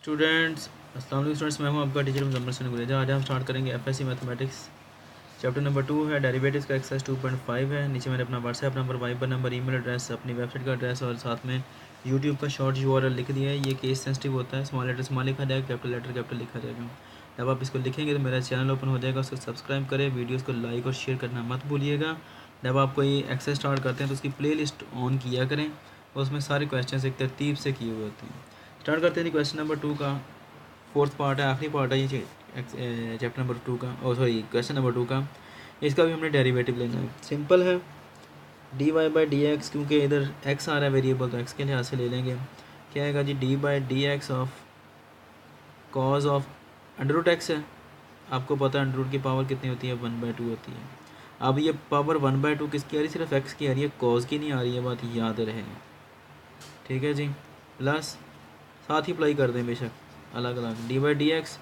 Students अस्सलाम वालेकुम students, मैं हूं आपका टीचर मुजम्मिल हसन गुलेजा। आज हम स्टार्ट करेंगे एफएससी मैथमेटिक्स चैप्टर नंबर 2 है, डेरिवेटिव्स का एक्सरसाइज 2.5 है। नीचे मैंने अपना WhatsApp number, Viber number, email address, अपनी वेबसाइट का एड्रेस और साथ में यूट्यूब का शॉर्ट यूआरएल लिख दिया है। ये केस सेंसिटिव होता है, स्मॉल लेटर स्मॉल लिखा जाएगा, कैपिटल लेटर कैपिटल लिखा जाएगा। जब आप इसको लिखेंगे तो मेरा चैनल ओपन हो जाएगा, उसको सब्सक्राइब करें, वीडियोज़ को लाइक और शेयर करना मत भूलिएगा। जब आप कोई एक्सरसाइज स्टार्ट करते हैं तो उसकी प्ले लिस्ट ऑन किया करें और उसमें सारे क्वेश्चन एक तरतीब से किए हुए होते हैं। स्टार्ट करते हैं क्वेश्चन नंबर 2 का, फोर्थ पार्ट है, आखिरी पार्ट है ये चैप्टर नंबर 2 का, सॉरी क्वेश्चन नंबर 2 का। इसका भी हमने डेरिवेटिव लेना है। सिंपल है, d y by D x, क्योंकि इधर एक्स आ रहा है वेरिएबल तो एक्स के लिहाज से ले लेंगे। क्या आएगा जी, D by D X of cos of under root X है। आपको पता है अंडर रूट की पावर कितनी होती है, 1/2 होती है। अब ये पावर 1/2 किसकी आ रही है, सिर्फ एक्स की आ रही है, कॉज की नहीं आ रही है, बात याद रहे। ठीक है जी, प्लस साथ ही अप्लाई कर दें बेशक अलग अलग, d by D x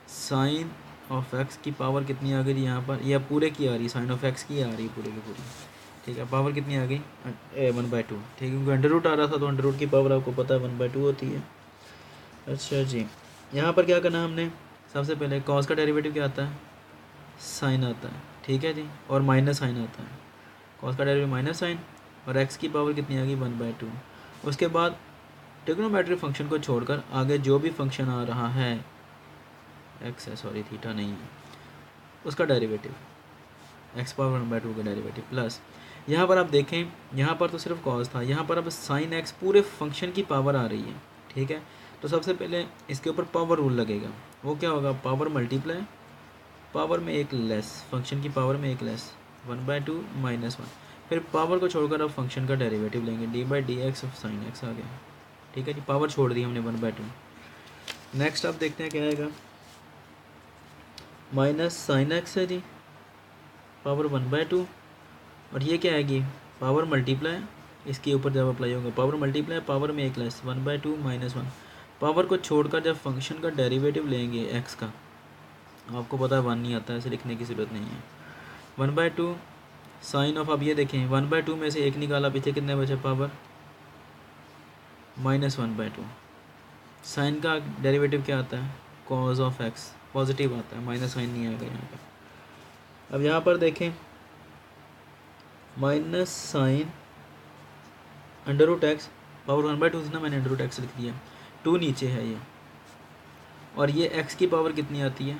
sine of x की पावर कितनी आ गई थी यहाँ पर, यह पूरे की आ रही है, साइन ऑफ एक्स की आ रही है पूरे की पूरी। ठीक है, पावर कितनी आ गई, 1/2। ठीक है, क्योंकि अंडर रूट आ रहा था तो अंडर रूट की पावर आपको पता है 1/2 होती है। अच्छा जी, यहाँ पर क्या करना है हमने, सबसे पहले कॉस का डेरिवेटिव क्या आता है, साइन आता है। ठीक है जी, और माइनस साइन आता है। कॉस का डेरिवेटिव माइनस साइन, और एक्स की पावर कितनी आ गई, 1/2। उसके बाद ट्रिग्नोमेट्रिक फंक्शन को छोड़कर आगे जो भी फंक्शन आ रहा है, एक्स है सॉरी थीटा नहीं है, उसका डेरिवेटिव, एक्स पावर 1/2 का डेरिवेटिव, प्लस यहाँ पर आप देखें, यहाँ पर तो सिर्फ कॉस था, यहाँ पर अब साइन एक्स पूरे फंक्शन की पावर आ रही है। ठीक है, तो सबसे पहले इसके ऊपर पावर रूल लगेगा। वो क्या होगा, पावर मल्टीप्लाई, पावर में एक लेस, फंक्शन की पावर में एक लेस, 1/2 -1। फिर पावर को छोड़कर अब फंक्शन का डेरिवेटिव लेंगे, D by D X of sine X आ गया। ठीक है जी, पावर छोड़ दी हमने 1/2। नेक्स्ट आप देखते हैं क्या आएगा, माइनस साइन एक्स है जी, पावर 1/2, और ये क्या आएगी, पावर मल्टीप्लाई, इसके ऊपर जब अप्लाई होगा पावर मल्टीप्लाई, पावर में एक लेस, 1/2 -1। पावर को छोड़कर जब फंक्शन का डेरिवेटिव लेंगे एक्स का, आपको पता है 1 नहीं आता है, ऐसे लिखने की ज़रूरत नहीं है। 1/2 साइन ऑफ, अब ये देखें 1/2 में से एक निकाला, पीछे कितने बचे, पावर -1/2। साइन का डेरिवेटिव क्या आता है, कॉज ऑफ एक्स, पॉजिटिव आता है, माइनस साइन नहीं आएगा यहाँ पर। अब यहाँ पर देखें, minus sine under root x, power 1/2 थी ना, मैंने अंडर रूट एक्स लिख दिया, 2 नीचे है ये, और ये एक्स की पावर कितनी आती है,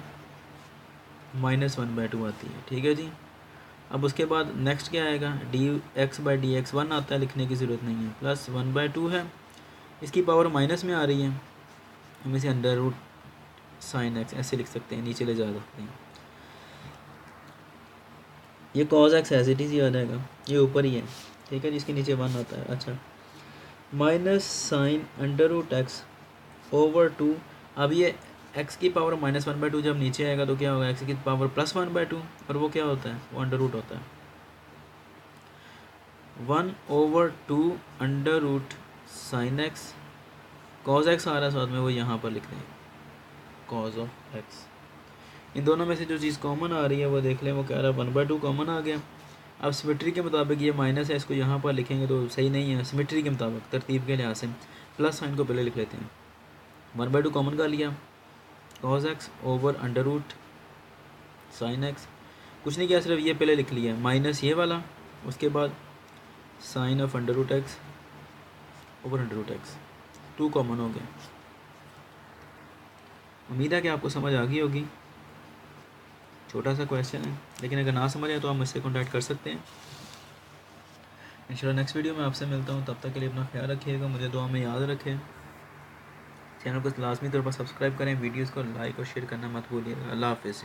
-1/2 आती है। ठीक है जी, अब उसके बाद नेक्स्ट क्या आएगा, D x by D x 1 आता है, लिखने की ज़रूरत नहीं है, प्लस 1/2 है, इसकी पावर माइनस में आ रही है, हम इसे अंडर रूट साइन एक्स ऐसे लिख सकते हैं, नीचे ले जा सकते हैं। ये cos X as it is ही आ जाएगा, ये ऊपर ही है। ठीक है, जिसके नीचे 1 आता है। अच्छा, minus sine under root x over 2, अब ये एक्स की पावर -1/2 जब नीचे आएगा तो क्या होगा, एक्स की पावर +1/2, और वो क्या होता है, वो अंडर रूट होता है, 1/2 under root sine X, cos X आ रहा है साथ में, वो यहाँ पर लिख दें, कॉज ऑफ एक्स। इन दोनों में से जो चीज़ कॉमन आ रही है वो देख लें, वो कह रहा है 1/2 कॉमन आ गया। अब सिमेट्री के मुताबिक ये माइनस है, इसको यहाँ पर लिखेंगे तो सही नहीं है, सिमेट्री के मुताबिक तरतीब के लिहाज से प्लस साइन को पहले लिख लेते हैं। 1/2 कॉमन का लिया, cos x over under root sine x, कुछ नहीं किया, सिर्फ ये पहले लिख लिया, माइनस ये वाला, उसके बाद sine of under root x over under root x, 2 common हो गया। उम्मीद है कि आपको समझ आ गई होगी, छोटा सा क्वेश्चन है, लेकिन अगर ना समझ आए तो आप मुझसे कॉन्टैक्ट कर सकते हैं। इंशाल्लाह नेक्स्ट वीडियो में आपसे मिलता हूँ, तब तक के लिए अपना ख्याल रखिएगा, मुझे दुआ में याद रखें, चैनल को लाजमी तौर पर सब्सक्राइब करें, वीडियोज़ को लाइक और शेयर करना मत भूलिएगा। अल्लाह हाफ़िज़।